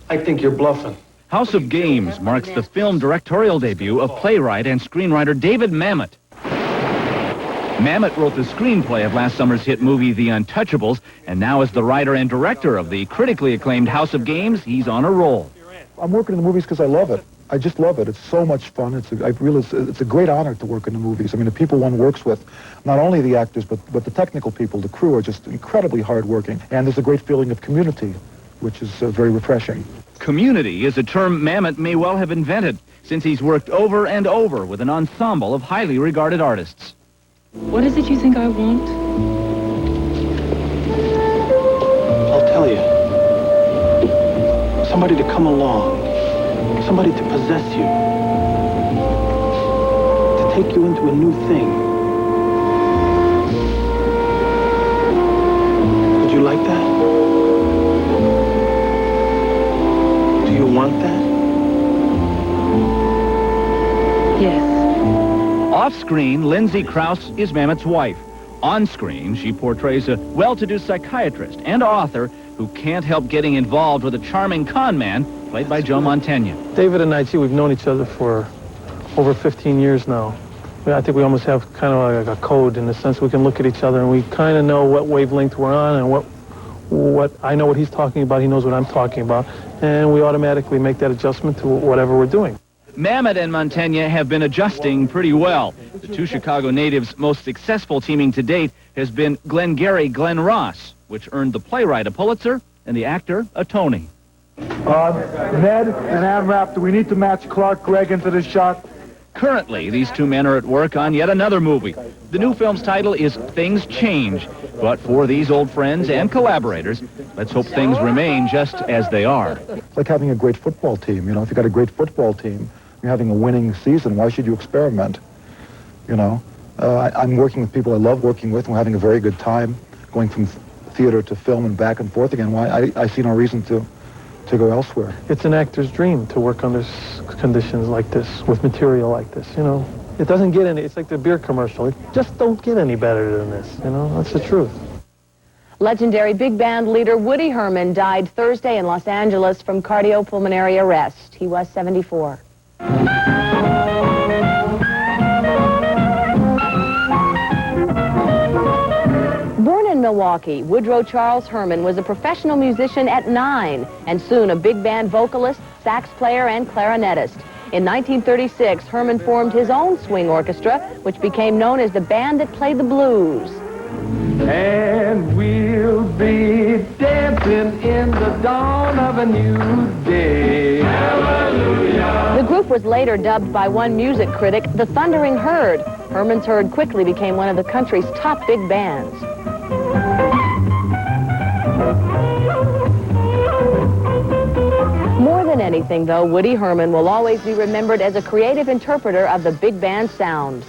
I think you're bluffing. House of Games marks the film directorial debut of playwright and screenwriter David Mamet. Mamet wrote the screenplay of last summer's hit movie The Untouchables, and now as the writer and director of the critically acclaimed House of Games, he's on a roll. I'm working in the movies because I love it. I just love it. It's so much fun. It's a great honor to work in the movies. I mean, the people one works with, not only the actors, but the technical people, the crew, are just incredibly hardworking. And there's a great feeling of community, which is very refreshing. Community is a term Mamet may well have invented, since he's worked over and over with an ensemble of highly regarded artists. What is it you think I want? I'll tell you. Somebody to come along. Somebody to possess you. To take you into a new thing. Would you like that? Do you want that? screen, Lindsay Krause is Mamet's wife. On screen, she portrays a well-to-do psychiatrist and author who can't help getting involved with a charming con man played by Joe Mantegna. David and I, we've known each other for over 15 years now. I think we almost have kind of like a code in the sense we can look at each other and we kind of know what wavelength we're on and what I know what he's talking about, he knows what I'm talking about, and we automatically make that adjustment to whatever we're doing. Mamet and Mantegna have been adjusting pretty well. The two Chicago natives' most successful teaming to date has been Glengarry Glen Ross, which earned the playwright a Pulitzer and the actor a Tony. Ned and Amrap, do we need to match Clark Gregg into this shot? Currently, these two men are at work on yet another movie. The new film's title is Things Change, but for these old friends and collaborators, let's hope things remain just as they are. It's like having a great football team. You know, if you got a great football team, you're having a winning season, why should you experiment? You know, I'm working with people I love working with, and we're having a very good time going from theater to film and back and forth again. Why? I see no reason to go elsewhere. It's an actor's dream to work under conditions like this, with material like this, you know. It doesn't get any, it's like the beer commercial. It just don't get any better than this, you know. That's the truth. Legendary big band leader Woody Herman died Thursday in Los Angeles from cardiopulmonary arrest. He was 74. Born in Milwaukee, Woodrow Charles Herman was a professional musician at 9 and soon a big band vocalist, sax player, and clarinetist. In 1936, Herman formed his own swing orchestra, which became known as the Band That Played the Blues. And we'll be dancing in the dawn of a new day. Hallelujah. The group was later dubbed by one music critic the Thundering Herd. Herman's Herd quickly became one of the country's top big bands. More than anything, though, Woody Herman will always be remembered as a creative interpreter of the big band sound.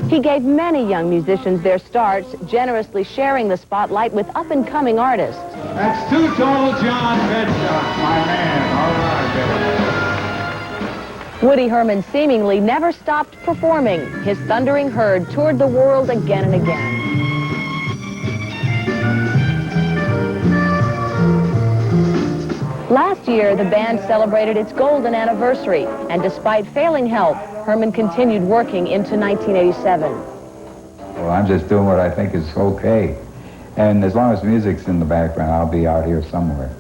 He gave many young musicians their starts, generously sharing the spotlight with up-and-coming artists. That's two-tone John Bedshot, my man. All right, baby. Woody Herman seemingly never stopped performing. His Thundering Herd toured the world again and again. Last year, the band celebrated its golden anniversary, and despite failing health, Herman continued working into 1987. Well, I'm just doing what I think is okay. And as long as music's in the background, I'll be out here somewhere.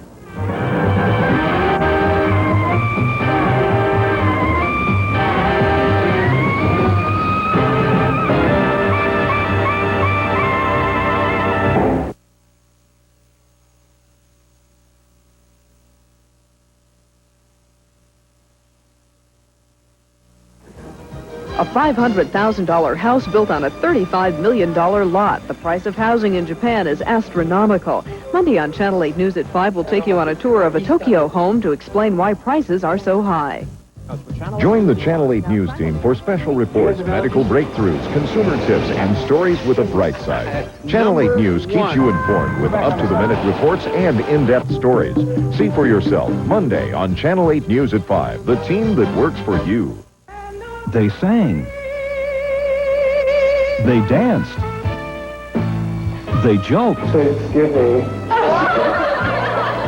A $500,000 house built on a $35 million lot. The price of housing in Japan is astronomical. Monday on Channel 8 News at 5, we'll take you on a tour of a Tokyo home to explain why prices are so high. Join the Channel 8 News team for special reports, medical breakthroughs, consumer tips, and stories with a bright side. Channel 8 News keeps you informed with up-to-the-minute reports and in-depth stories. See for yourself Monday on Channel 8 News at 5, the team that works for you. They sang. They danced. They joked.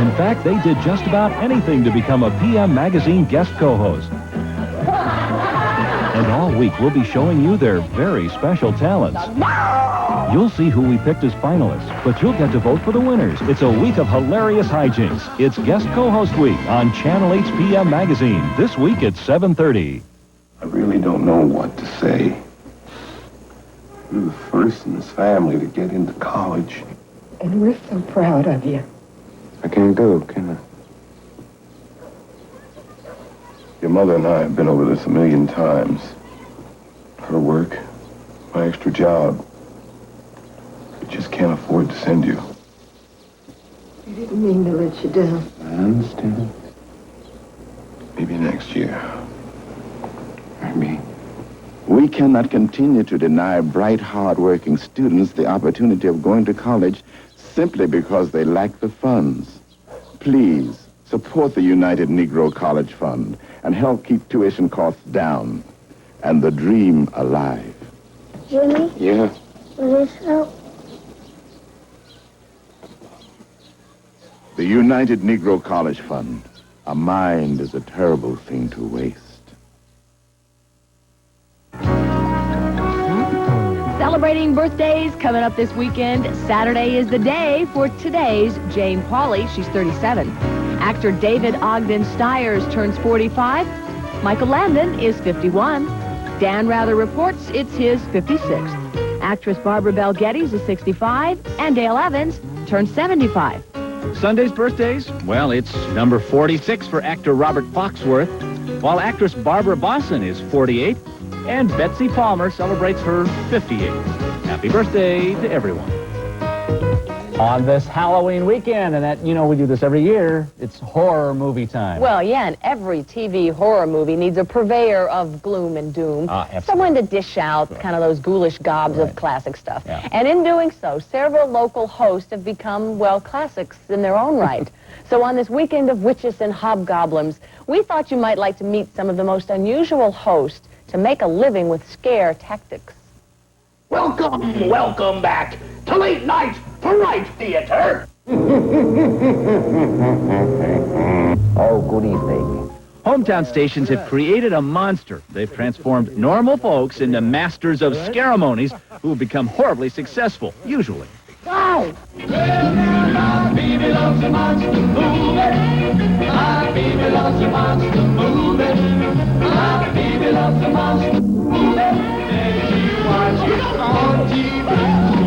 In fact, they did just about anything to become a PM Magazine guest co-host. And all week, we'll be showing you their very special talents. You'll see who we picked as finalists, but you'll get to vote for the winners. It's a week of hilarious hijinks. It's Guest Co-Host Week on Channel 8's PM Magazine, this week at 7:30. I really don't know what to say. You're the first in this family to get into college. And we're so proud of you. I can't go, can I? Your mother and I have been over this a million times. Her work, my extra job. We just can't afford to send you. We didn't mean to let you down. I understand. Maybe next year. Maybe. We cannot continue to deny bright, hard-working students the opportunity of going to college simply because they lack the funds. Please, support the United Negro College Fund and help keep tuition costs down and the dream alive. Jimmy? Yeah? Will this help? The United Negro College Fund. A mind is a terrible thing to waste. Celebrating birthdays coming up this weekend. Saturday is the day for today's Jane Pauley. She's 37. Actor David Ogden Stiers turns 45. Michael Landon is 51. Dan Rather reports it's his 56th. Actress Barbara Bel Geddes is 65. And Dale Evans turns 75. Sunday's birthdays? Well, it's number 46 for actor Robert Foxworth, while actress Barbara Bosson is 48, and Betsy Palmer celebrates her 58. Happy birthday to everyone. On this Halloween weekend, and that, you know, we do this every year, it's horror movie time. Well, yeah, and every TV horror movie needs a purveyor of gloom and doom. Someone to dish out kind of those ghoulish gobs of classic stuff. Yeah. And in doing so, several local hosts have become, well, classics in their own right. So on this weekend of witches and hobgoblins, we thought you might like to meet some of the most unusual hosts to make a living with scare tactics. Welcome back to Late Night Fright Theater. Oh, good evening. Hometown stations have created a monster. They've transformed normal folks into masters of ceremonies who have become horribly successful, usually. Wow! My baby loves a monster movie. My baby loves a monster movie. My baby loves a monster movie.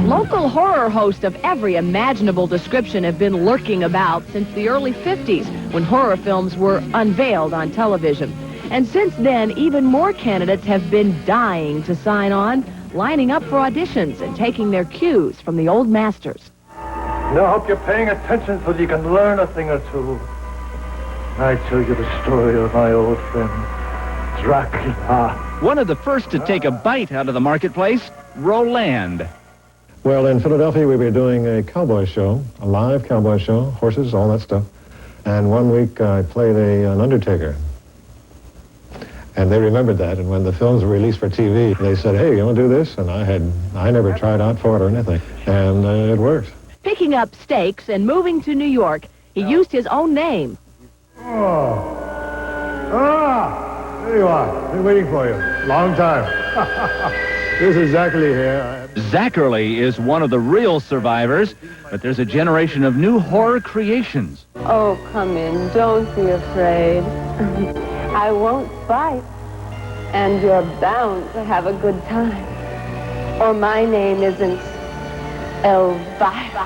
Local horror hosts of every imaginable description have been lurking about since the early 50s when horror films were unveiled on television. And since then, even more candidates have been dying to sign on, lining up for auditions and taking their cues from the old masters. Now, I hope you're paying attention so that you can learn a thing or two. I tell you the story of my old friend, Dracula. One of the first to take a bite out of the marketplace, Roland. Well, in Philadelphia, we were doing a cowboy show, a live cowboy show, horses, all that stuff. And one week I played an undertaker. And they remembered that, and when the films were released for TV, they said, hey, you want to do this? And I never tried out for it or anything. And it worked. Picking up stakes and moving to New York, he used his own name. There you are. Been waiting for you. Long time. This is Zachary here. Zachary is one of the real survivors, but there's a generation of new horror creations. Oh, come in. Don't be afraid. I won't bite. And you're bound to have a good time. Or my name isn't Elvira.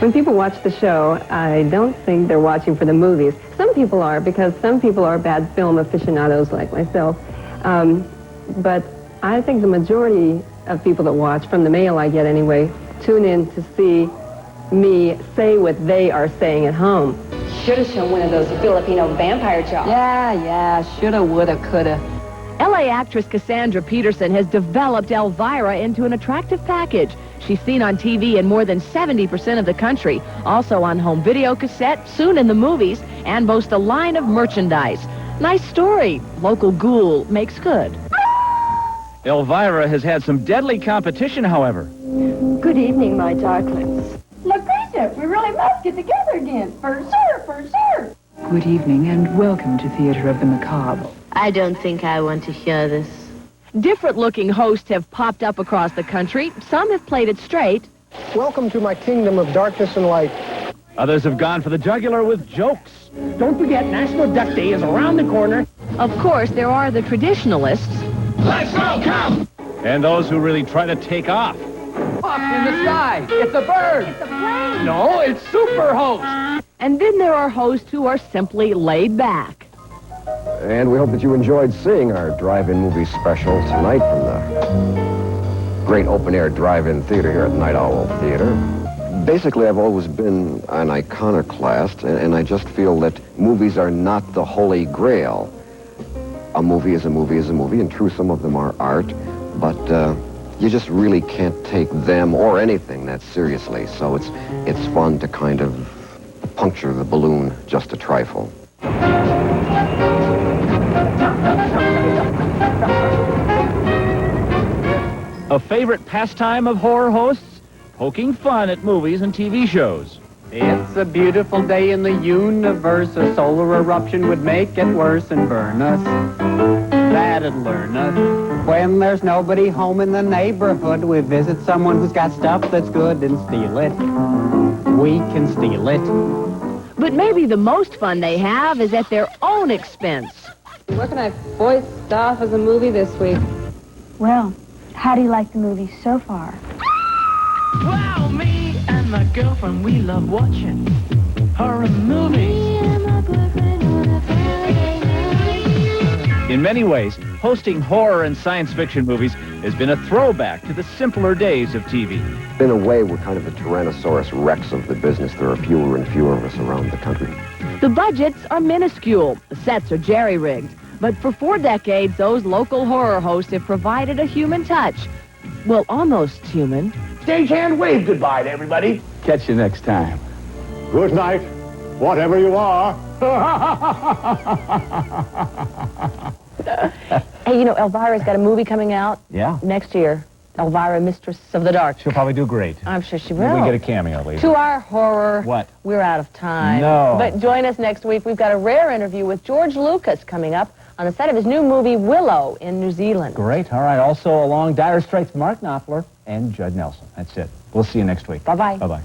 When people watch the show, I don't think they're watching for the movies. Some people are, because some people are bad film aficionados like myself. But I think the majority of people that watch, from the mail I get anyway, tune in to see me say what they are saying at home. Should have shown one of those Filipino vampire jobs. Yeah, shoulda, woulda, coulda. L.A. actress Cassandra Peterson has developed Elvira into an attractive package. She's seen on TV in more than 70% of the country, also on home video cassette, soon in the movies, and boasts a line of merchandise. Nice story. Local ghoul makes good. Elvira has had some deadly competition, however. Good evening, my darklings. Lucretia, we really must get together again. For sure, for sure. Good evening and welcome to Theater of the Macabre. I don't think I want to hear this. Different-looking hosts have popped up across the country. Some have played it straight. Welcome to my kingdom of darkness and light. Others have gone for the jugular with jokes. Don't forget, National Duck Day is around the corner. Of course, there are the traditionalists. Let's go, come! And those who really try to take off. Up in the sky! It's a bird! It's a plane! No, it's super host! And then there are hosts who are simply laid back. And we hope that you enjoyed seeing our drive-in movie special tonight from the great open-air drive-in theater here at Night Owl Theater. Basically, I've always been an iconoclast, and I just feel that movies are not the holy grail. A movie is a movie is a movie, and true, some of them are art, but you just really can't take them or anything that seriously. So it's fun to kind of puncture the balloon just a trifle. A favorite pastime of horror hosts? Poking fun at movies and TV shows. It's a beautiful day in the universe. A solar eruption would make it worse and burn us. That'd learn us. When there's nobody home in the neighborhood, we visit someone who's got stuff that's good and steal it. We can steal it. But maybe the most fun they have is at their own expense. What can I foist off as a movie this week? Well, how do you like the movie so far? Wow, me and my girlfriend, we love watching horror movies. In many ways, hosting horror and science fiction movies has been a throwback to the simpler days of TV. In a way, we're kind of the Tyrannosaurus Rex of the business. There are fewer and fewer of us around the country. The budgets are minuscule. The sets are jerry-rigged. But for 4 decades, those local horror hosts have provided a human touch. Well, almost human. Stagehand, wave goodbye to everybody. Catch you next time. Good night, whatever you are. Hey, you know, Elvira's got a movie coming out Yeah? next year. Elvira, Mistress of the Dark. She'll probably do great. I'm sure she Maybe will. we get a cameo later. To our horror, What? we're out of time. No. But join us next week. We've got a rare interview with George Lucas coming up on the set of his new movie, Willow, in New Zealand. Great. All right. Also along Dire Straits, Mark Knopfler and Judd Nelson. That's it. We'll see you next week. Bye-bye. Bye-bye.